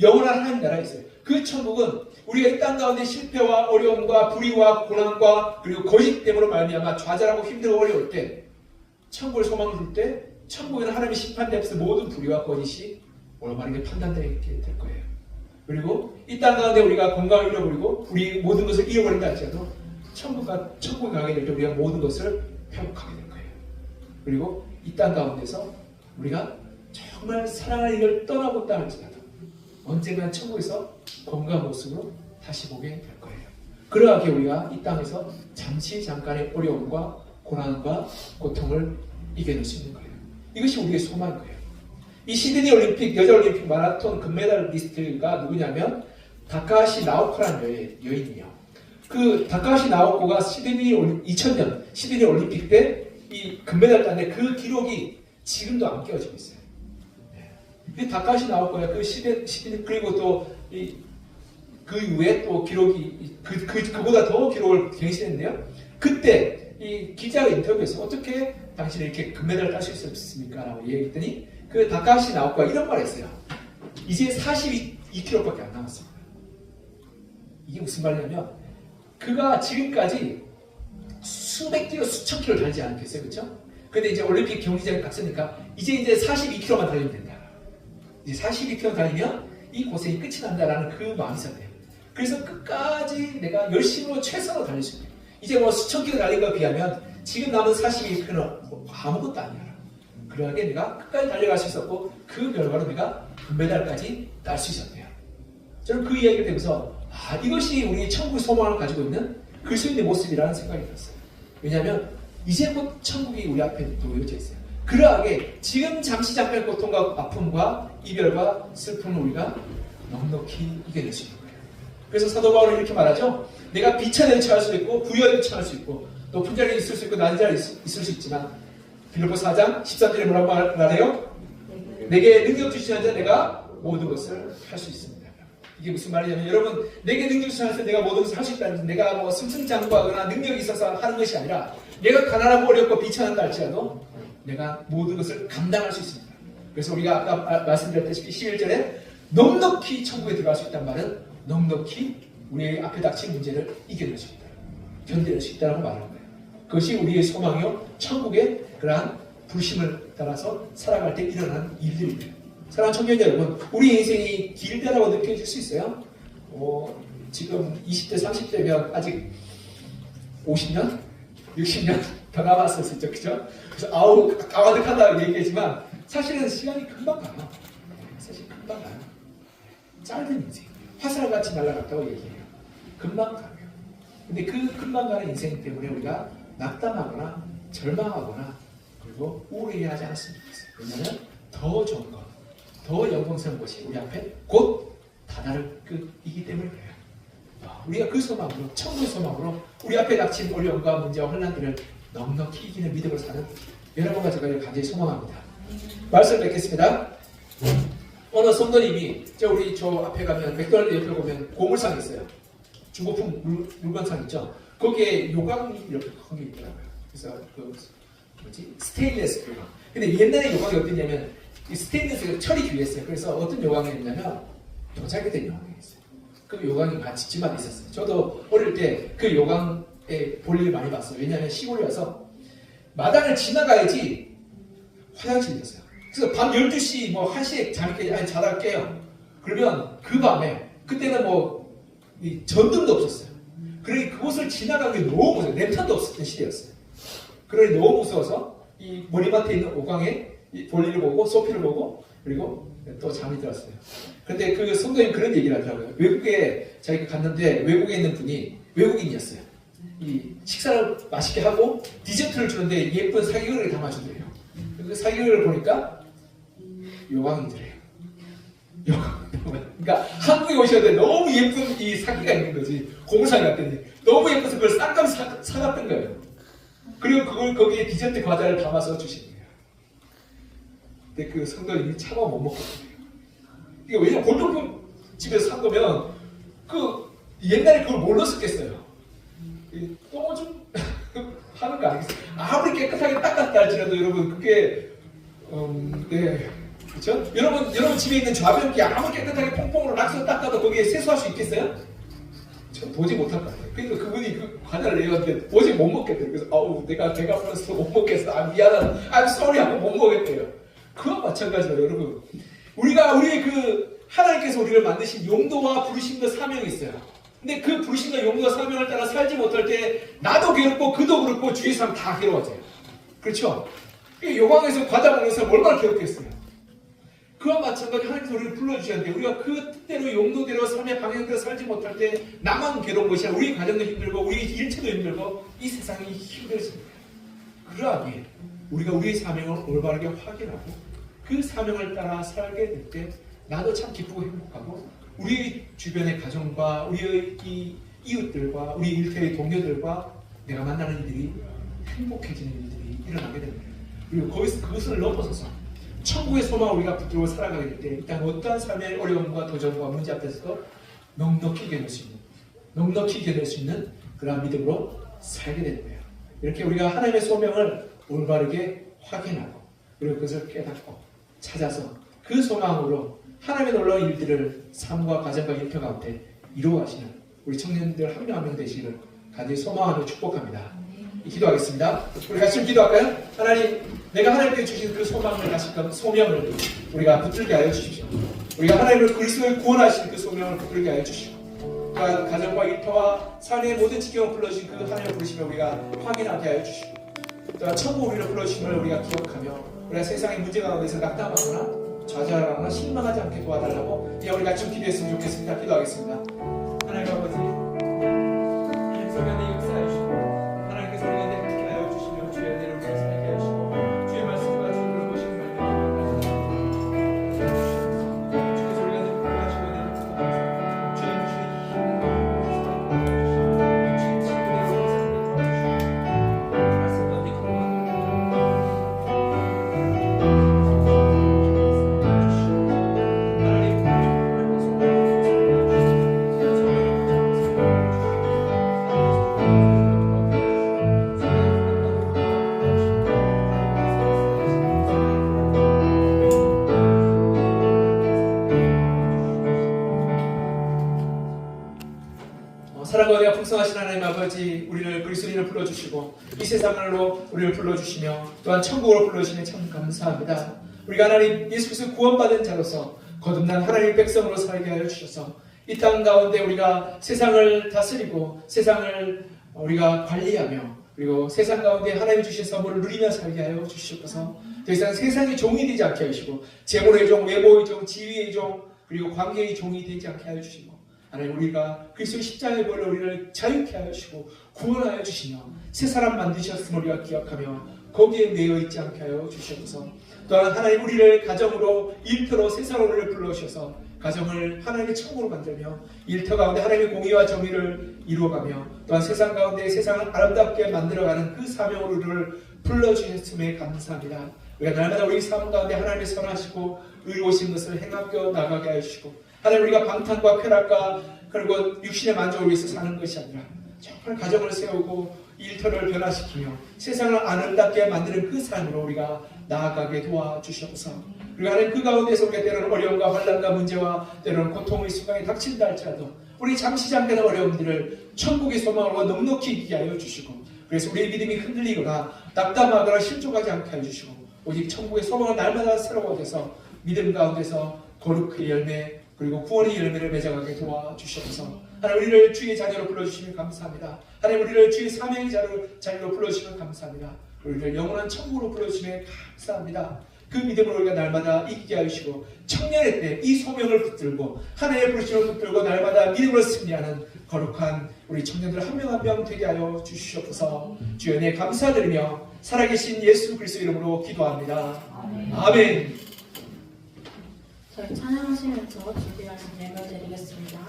영원한 하나님 나라에 있어요. 그 천국은 우리가 이 땅 가운데 실패와 어려움과 불의와 고난과 그리고 거짓 때문에 말미암아 좌절하고 힘들고 어려울 때 천국을 소망을 둘 때 천국에는 하나님의 심판대 앞에서 모든 불의와 거짓이 올바르게 판단되게 될 거예요. 그리고 이 땅 가운데 우리가 건강을 잃어버리고 우리 모든 것을 잃어버린다 할지라도 천국에 가게 될 때 우리가 모든 것을 회복하게 될 거예요. 그리고 이 땅 가운데서 우리가 정말 사랑하는 이를 떠나본다 할지라도 언젠가 천국에서 건강한 모습으로 다시 보게 될 거예요. 그러하게 우리가 이 땅에서 잠시 잠깐의 어려움과 고난과 고통을 이겨낼 수 있는 거예요. 이것이 우리의 소망인 거예요. 이 시드니 올림픽, 여자 올림픽 마라톤 금메달리스트가 누구냐면 다카하시 나오코라는 여인이에요. 그 다카하시 나오코가 2000년 시드니 올림픽 때 이 금메달 땄는데 그 기록이 지금도 안 깨어지고 있어요. 그 다카하시 나오코야 그 시드니 그리고 또 그 이후에 또 기록이 그보다 더 기록을 갱신했는데요. 그때 이 기자 인터뷰에서 어떻게 당신이 이렇게 금메달을 딸 수 있었습니까? 라고 얘기했더니 그 다카하시 나오코가 이런 말을 했어요. 이제 42kg밖에 안 남았습니다. 이게 무슨 말이냐면 그가 지금까지 수백 킬로, 수천 킬로 달지 않겠어요, 그렇죠? 근데 이제 올림픽 경기장에 갔으니까 이제 42km만 달리면 된다. 이제 42km 달리면 이 고생이 끝이 난다라는 그 마음이 있었대요. 그래서 끝까지 내가 열심으로 최선으로 달릴 수 있대요. 이제 뭐 수천 킬로 달린 것에 비하면 지금 남은 42km는 뭐 아무것도 아니야. 그러하게 내가 끝까지 달려갈 수 있었고 그 결과로 내가 금메달까지 딸 수 있었대요. 저는 그 이야기를 들으면서 이것이 우리 천국의 소망을 가지고 있는 그리스도인의 모습이라는 생각이 들었어요. 왜냐하면 이제 곧 천국이 우리 앞에 놓여져 있어요. 그러하게 지금 잠시 잠깐의 고통과 아픔과 이별과 슬픔을 우리가 넉넉히 이겨낼 수 있는 거예요. 그래서 사도 바울은 이렇게 말하죠. 내가 비천에 처할 수도 있고 부여에 처할 수 있고 높은 자리에 있을 수 있고 낮은 자리에 있을 수 있지만 빌립보 4장 13절에 뭐라고 말하래요? 내게 능력 주시는 자 내가 모든 것을 할 수 있습니다. 이게 무슨 말이냐면 여러분 내게 능력 주시는 자 내가 모든 것을 할 수 있다는 것은 내가 뭐 승승장구하거나 능력이 있어서 하는 것이 아니라 내가 가난하고 어렵고 비천한다 할지라도 내가 모든 것을 감당할 수 있습니다. 그래서 우리가 아까 말씀드렸다시피 11절에 넉넉히 천국에 들어갈 수 있다는 말은 넉넉히 우리 앞에 닥친 문제를 이겨낼 수 있다. 견딜 수 있다고 말하는 거예요. 그것이 우리의 소망이요. 천국의 그러한 불심을 따라서 살아갈 때 일어나는 일들입니다. 사랑하는 청년자 여러분, 우리 인생이 길다라고 느껴질 수 있어요? 지금 20대, 30대면 아직 50년? 60년 더 남았을 수 있죠. 그죠? 그래서 아우, 가와득하다고 얘기하지만 사실은 시간이 금방 가요. 사실 금방 가요. 짧은 인생. 화살같이 날아갔다고 얘기해요. 금방 가요. 근데 그 금방 가는 인생 때문에 우리가 낙담하거나 절망하거나 그리고 우울해하지 않았으면 좋겠어요. 왜냐하면 더 좋은 것, 더 영광스러운 것이 우리 앞에 곧 다다를 끝이기 때문에 그래요. 우리가 그 소망으로, 천국의 소망으로 우리 앞에 닥친 어려움과 문제와 혼란들을 넉넉히 이기는 믿음을 사는 여러분과 제가 간절히 소망합니다. 말씀 뵙겠습니다. 어느 성도님이 우리 저 앞에 가면 맥도날드 옆에 보면 고물상 있어요. 중고품 물건상 있죠. 거기에 요강이 이렇게 큰 게 있더라고요. 그래서 스테인리스 요강. 근데 옛날에 요강이 어땠냐면 이 스테인리스가 철이 귀했어요. 그래서 어떤 요강이었냐면 도자기 된 요강이 있어요. 그 요강이 집마다 있었어요. 저도 어릴 때 그 요강에 볼일을 많이 봤어요. 왜냐하면 시골이라서 마당을 지나가야지 화장실이었어요. 그래서 밤 12시, 1시에 자다가 깨요. 그러면 그 밤에, 그때는 이 전등도 없었어요. 그러니 그곳을 지나가는 게 너무 무서워요. 랜턴도 없었던 시대였어요. 그러니 너무 무서워서 이 머리맡에 있는 오강에 이 볼일을 보고, 소피를 보고, 그리고 또 잠이 들었어요. 근데 그 성도님 그런 얘기를 하더라고요. 외국에 자기가 갔는데 외국에 있는 분이 외국인이었어요. 이 식사를 맛있게 하고 디저트를 주는데 예쁜 사기를 담아주더래요. 그 사기를 보니까 요강이더래요. 그러니까 한국에 오셨는데 너무 예쁜 이 사기가 있는 거지. 고물상이 갔더니 너무 예뻐서 그걸 쌍감 사갔던 거예요. 그리고 그걸 거기에 디저트 과자를 담아서 주신 거예요. 근데 그 성도님이 차마 못 먹겠더래요. 이게 왜냐면 골동품 집에서 산 거면 옛날에 그걸 뭘로 썼겠어요. 똥을 좀 하는 거 아니겠어요? 아무리 깨끗하게 닦았다 할지라도 여러분 그게 네. 그렇죠? 여러분 집에 있는 좌변기 아무리 깨끗하게 퐁퐁으로 락서 닦아도 거기에 세수할 수 있겠어요? 저 도저히 못할 것 같아요. 그러니까 그분이 그 과자를 내었는데 도저히 못 먹겠대요. 그래서 내가 배가 불러서 못 먹겠어. 미안하다. I'm sorry 하고 못 먹겠대요. 그와 마찬가지로 여러분 우리의 하나님께서 우리를 만드신 용도와 부르심과 사명이 있어요. 근데 그 부르심과 용도와 사명을 따라 살지 못할 때 나도 괴롭고 그도 그렇고 주위 사람 다 괴로워져요. 그렇죠? 요강에서 과자 먹는 사람 얼마나 괴롭겠어요. 그와 마찬가지 하나님께서 우리를 불러주셨는데 우리가 그 뜻대로 용도대로 삶의 방향대로 살지 못할 때 나만 괴로운 것이 아니라 우리 가정도 힘들고 우리 일체도 힘들고 이 세상이 힘들어집니다. 그러하기에 우리가 우리의 사명을 올바르게 확인하고 그 사명을 따라 살게 될 때 나도 참 기쁘고 행복하고 우리 주변의 가정과 우리의 이 이웃들과 우리 일터의 동료들과 내가 만나는 일들이 행복해지는 일들이 일어나게 됩니다. 그리고 거기서 그것을 넘어서서 천국의 소망을 우리가 붙들고 살아가게 될 때 일단 어떠한 삶의 어려움과 도전과 문제 앞에서도 넉넉히 이겨낼 수 있는 그러한 믿음으로 살게 되는 거예요. 이렇게 우리가 하나님의 소명을 올바르게 확인하고 그리고 그것을 깨닫고 찾아서 그 소망으로 하나님의 놀라운 일들을 삶과 가정과 일터 가운데 이루어가시는 우리 청년들 한 명 한 명 되시기를 간절히 소망하며 축복합니다. 기도하겠습니다. 우리 같이 좀 기도할까요? 하나님, 내가 하나님께 주신 그 소망을 다시금 소명을 우리가 붙들게 하여 주십시오. 우리가 하나님을 그리스도를 구원하신 그 소명을 붙들게 하여 주시고 가정과 일터와 삶의 모든 지경을 불러주신 그 하나님을 부르시며 우리가 확인하게 하여 주시고 또한 천국 우리를 불러주심을 우리가 기억하며 우리가 세상의 문제 가운데서 낙담하거나 좌절하거나 실망하지 않게 도와달라고 우리가 좀 기도했으면 좋겠습니다. 기도하겠습니다. 하나님 아버지 성령의 역사해 주시고 하나님께서 우리 가운데 함께 하여 주시며 주의 은혜를 살게 하시고 주의 말씀과 주의 들어보시는 말씀을 주께서 우리 가운데 함께 하시고 은혜를 주의 주의 가운데 풍성하신 하나님 아버지, 우리를 그리스도인을 불러주시고 이 세상으로 우리를 불러주시며 또한 천국으로 불러주시니 참 감사합니다. 우리가 하나님 예수 그리스도 구원받은 자로서 거듭난 하나님의 백성으로 살게 하여 주셔서 이 땅 가운데 우리가 세상을 다스리고 세상을 우리가 관리하며 그리고 세상 가운데 하나님이 주신 선물을 누리며 살게 하여 주시옵소서. 더 이상 세상의 종이 되지 않게 하시고 재물의 종, 외모의 종, 지위의 종 그리고 관계의 종이 되지 않게 하여 주시고 하나님 우리가 그리스도의 십자가의 벌로 우리를 자유케 하여 주시고 구원하여 주시며 새 사람 만드셨음을 우리가 기억하며 거기에 매여 있지 않게 하여 주시옵소서. 또한 하나님 우리를 가정으로 일터로 세상으로 우리를 불러주셔서 가정을 하나님의 천국으로 만들며 일터 가운데 하나님의 공의와 정의를 이루어가며 또한 세상 가운데 세상을 아름답게 만들어가는 그 사명으로 우리를 불러주셨음에 감사합니다. 우리가 날마다 우리 삶 가운데 하나님의 선하시고 의로우신 것을 행하며 나가게 하여 주시고 하나님 우리가 방탕과 쾌락과 그리고 육신의 만족을 위해서 사는 것이 아니라 정말 가정을 세우고 일터를 변화시키며 세상을 아름답게 만드는 그 삶으로 우리가 나아가게 도와주시옵소서. 그리고 하나님 그 가운데서 우리가 때로는 어려움과 환난과 문제와 때로는 고통의 순간이 닥친다 할지라도 우리 잠시 잠깐의 어려움들을 천국의 소망으로 넉넉히 이기게 하여 주시고 그래서 우리의 믿음이 흔들리거나 낙담하거나 실족하지 않게 하여 주시고 오직 천국의 소망은 날마다 새로워져서 믿음 가운데서 거룩의 열매 그리고 구원의 열매를 맺어가게 도와주시옵소서. 하나님 우리를 주의 자녀로 불러주시면 감사합니다. 하나님 우리를 주의 사명의 자녀로 불러주시면 감사합니다. 우리를 영원한 천국으로 불러주시면 감사합니다. 그 믿음으로 우리가 날마다 이기게 하시고 청년의 때 이 소명을 붙들고 하나님의 부르심을 붙들고 날마다 믿음으로 승리하는 거룩한 우리 청년들 한 명 한 명 되게 하여 주시옵소서. 주의 은혜에 감사드리며 살아계신 예수 그리스도 이름으로 기도합니다. 아멘. 저희 찬양하시면서 준비하신 예배 드리겠습니다.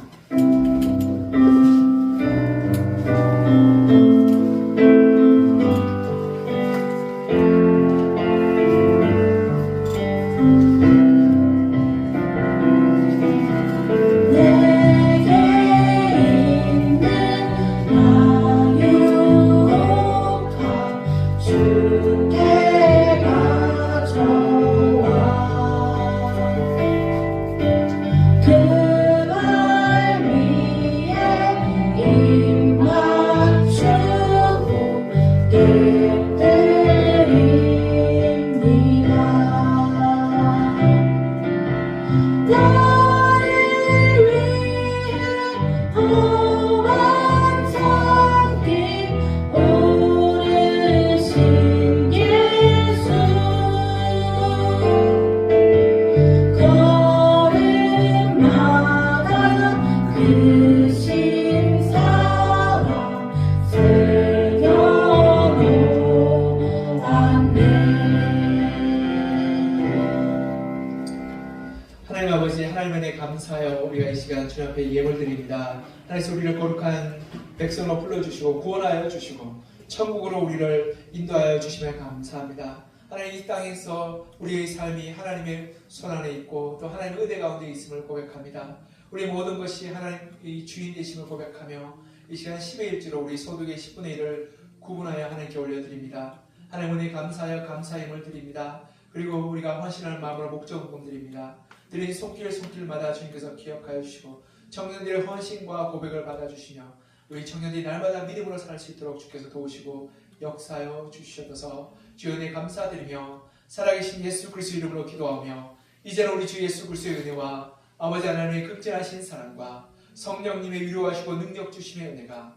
하나님 아버지, 하나님 은혜 감사하여 우리가 이 시간 주님 앞에 예물 드립니다. 하나님 우리를 거룩한 백성으로 불러주시고 구원하여 주시고 천국으로 우리를 인도하여 주시면 감사합니다. 하나님 이 땅에서 우리의 삶이 하나님의 손안에 있고 또 하나님의 은혜 가운데 있음을 고백합니다. 우리의 모든 것이 하나님의 주인 되심을 고백하며 이 시간 10의 1주로 우리 소득의 10분의 1을 구분하여 하나님께 올려드립니다. 하나님 은혜 감사하여 감사임을 드립니다. 그리고 우리가 헌신하는 마음으로 목적금 드립니다. 드린 손길마다 주님께서 기억하여 주시고 청년들의 헌신과 고백을 받아주시며 우리 청년들이 날마다 믿음으로 살 수 있도록 주께서 도우시고 역사하여 주시옵소서. 주의 은혜 감사드리며 살아계신 예수 그리스도 이름으로 기도하며 이제는 우리 주 예수 그리스도의 은혜와 아버지 하나님의 극진하신 사랑과 성령님의 위로하시고 능력 주심의 은혜가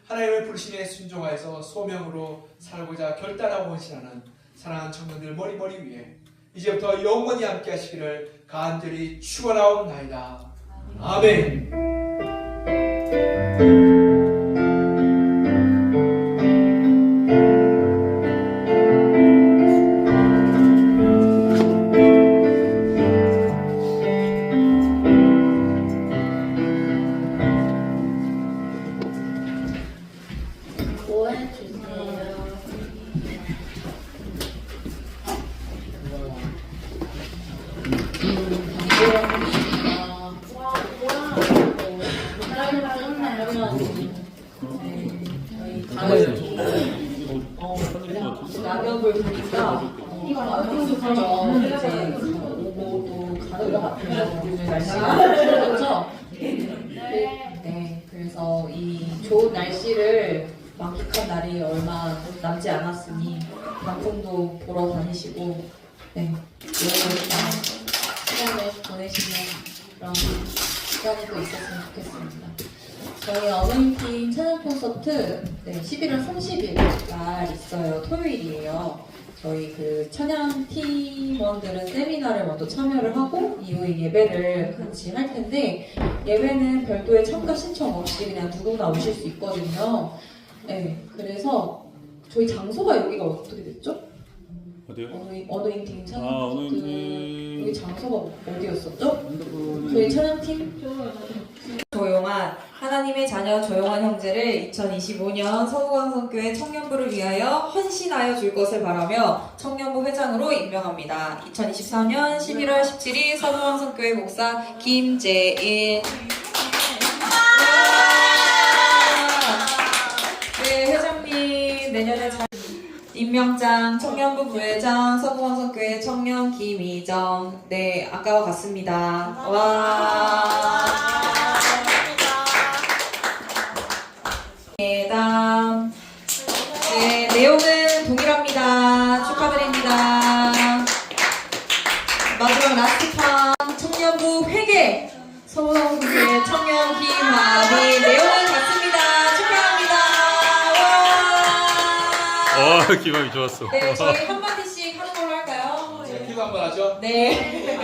하나님의 부르심에 순종하여서 소명으로 살고자 결단하고 헌신하는 사랑하는 청년들 머리 위에 이제부터 영원히 함께 하시기를 간절히 축원하옵나이다. 아멘. 낙엽을 보니까 이제 오고 또 가는 것 같아요. 요즘 날씨가 추워졌죠? 네. 그래서 이 약속한 날이 얼마 남지 않았으니 방송도 보러 다니시고 네, 여행을 시간을 보내시는 그런 시간이 또 있었으면 좋겠습니다. 저희 어머니팀 찬양 콘서트 11월 30일 날 있어요. 토요일이에요. 저희 그 찬양 팀원들은 세미나를 먼저 참여를 하고 이후에 예배를 같이 할 텐데 예배는 별도의 참가 신청 없이 그냥 누구나 오실 수 있거든요. 네, 그래서 저희 장소가 여기가 어떻게 됐죠? 어디요? 어느인팀 찬양 아, 콘서트 어느인팀. 여기 장소가 어디였었죠? 저희 찬양팀 조용한 하나님의 자녀 조용한 형제를 2025년 서구강성교회 청년부를 위하여 헌신하여 줄 것을 바라며 청년부 회장으로 임명합니다. 2024년 11월 17일 서구강성교회 목사 김재일. 네, 회장님 내년에 잘 임명장 청년부 부회장 서구강성교회 청년 김희정. 네, 아까와 같습니다. 와. 다음 네, 내용은 동일합니다. 축하드립니다. 마지막 라스트 판 청년부 회계 서울교회 청년 김아비 내용은 같습니다. 축하합니다. 와. 기분이 좋았어. 네, 저희 한마디씩 하는 걸로 할까요? 기도 한번 하죠. 네.